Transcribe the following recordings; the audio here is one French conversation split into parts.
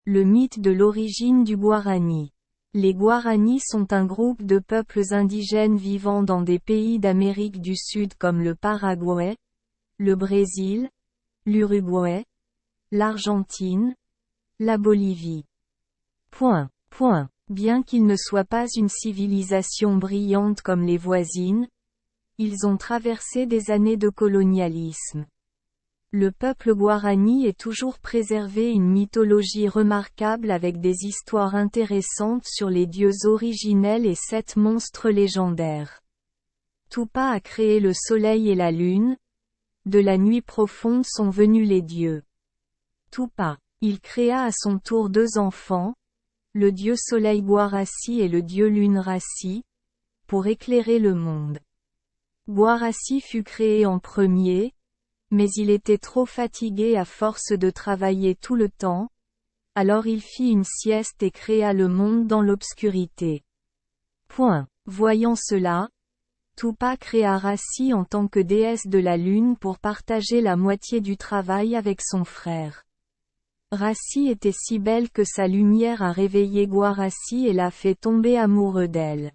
Le mythe de l'origine du Guarani. Les Guarani sont un groupe de peuples indigènes vivant dans des pays d'Amérique du Sud comme le Paraguay, le Brésil, l'Uruguay, l'Argentine, la Bolivie. Bien qu'ils ne soient pas une civilisation brillante comme les voisines, ils ont traversé des années de colonialisme. Le peuple Guarani est toujours préservé une mythologie remarquable avec des histoires intéressantes sur les dieux originels et 7 monstres légendaires. Tupa a créé le soleil et la lune. De la nuit profonde sont venus les dieux. Tupa. Il créa à son tour 2 enfants, le dieu soleil Guaraci et le dieu lune Raci, pour éclairer le monde. Guaraci fut créé en premier, mais il était trop fatigué à force de travailler tout le temps, alors il fit une sieste et créa le monde dans l'obscurité. Voyant cela, Tupa créa Raci en tant que déesse de la lune pour partager la moitié du travail avec son frère. Raci était si belle que sa lumière a réveillé Guaraci et l'a fait tomber amoureux d'elle.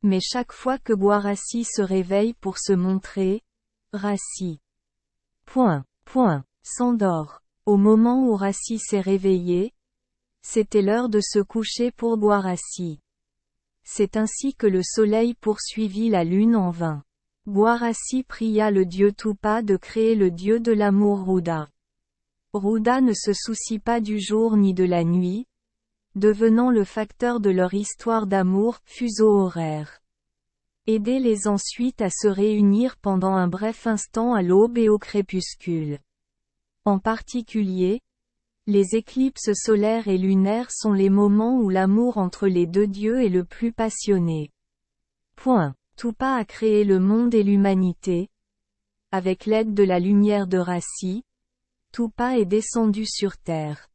Mais chaque fois que Guaraci se réveille pour se montrer, Raci s'endort. Au moment où Raci s'est réveillé, c'était l'heure de se coucher pour Guaraci. C'est ainsi que le soleil poursuivit la lune en vain. Guaraci pria le dieu Tupa de créer le dieu de l'amour Ruda. Ruda ne se soucie pas du jour ni de la nuit, devenant le facteur de leur histoire d'amour, fuseau horaire. Aidez-les ensuite à se réunir pendant un bref instant à l'aube et au crépuscule. En particulier, les éclipses solaires et lunaires sont les moments où l'amour entre les 2 dieux est le plus passionné. Tupa a créé le monde et l'humanité. Avec l'aide de la lumière de Raci, Tupa est descendu sur terre.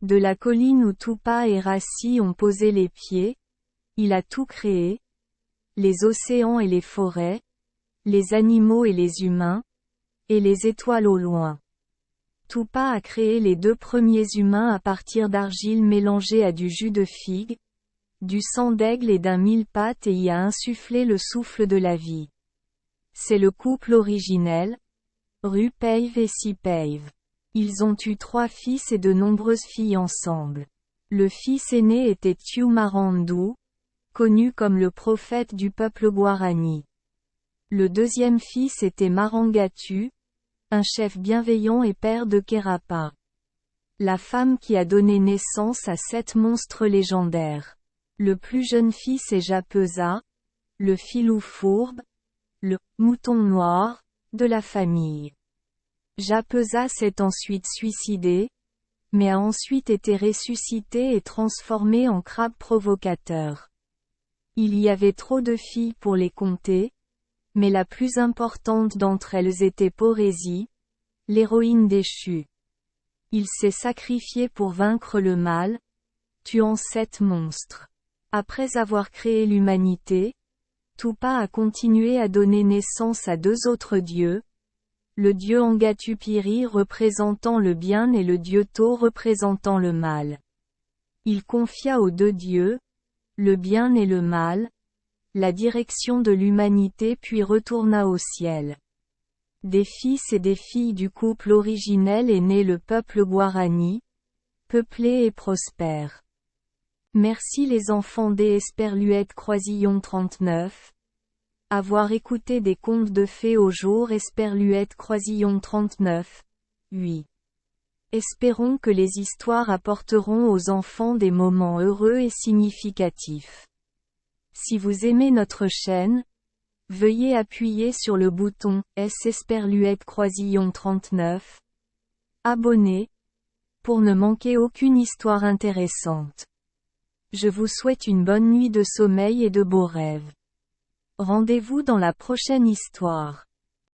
De la colline où Tupa et Raci ont posé les pieds, il a tout créé. Les océans et les forêts, les animaux et les humains, et les étoiles au loin. Tupa a créé les 2 premiers humains à partir d'argile mélangée à du jus de figue, du sang d'aigle et d'un mille-pattes et y a insufflé le souffle de la vie. C'est le couple originel, Rupeive et Sipeive. Ils ont eu 3 fils et de nombreuses filles ensemble. Le fils aîné était Tiumarandu, connu comme le prophète du peuple Guarani. Le deuxième fils était Marangatu, un chef bienveillant et père de Kerapa. La femme qui a donné naissance à 7 monstres légendaires. Le plus jeune fils est Japeza, le filou fourbe, le mouton noir, de la famille. Japeza s'est ensuite suicidé, mais a ensuite été ressuscité et transformé en crabe provocateur. Il y avait trop de filles pour les compter, mais la plus importante d'entre elles était Porésie, l'héroïne déchue. Il s'est sacrifié pour vaincre le mal, tuant 7 monstres. Après avoir créé l'humanité, Tupa a continué à donner naissance à 2 autres dieux, le dieu Angatupiri représentant le bien et le dieu To représentant le mal. Il confia aux 2 dieux, le bien et le mal, la direction de l'humanité puis retourna au ciel. Des fils et des filles du couple originel est né le peuple Guarani, peuplé et prospère. Merci les enfants des Esperluette Croisillon 39. Avoir écouté des contes de fées au jour Esperluette Croisillon 39. 8. Espérons que les histoires apporteront aux enfants des moments heureux et significatifs. Si vous aimez notre chaîne, veuillez appuyer sur le bouton S Esperluette Croisillon 39. Abonner, pour ne manquer aucune histoire intéressante. Je vous souhaite une bonne nuit de sommeil et de beaux rêves. Rendez-vous dans la prochaine histoire.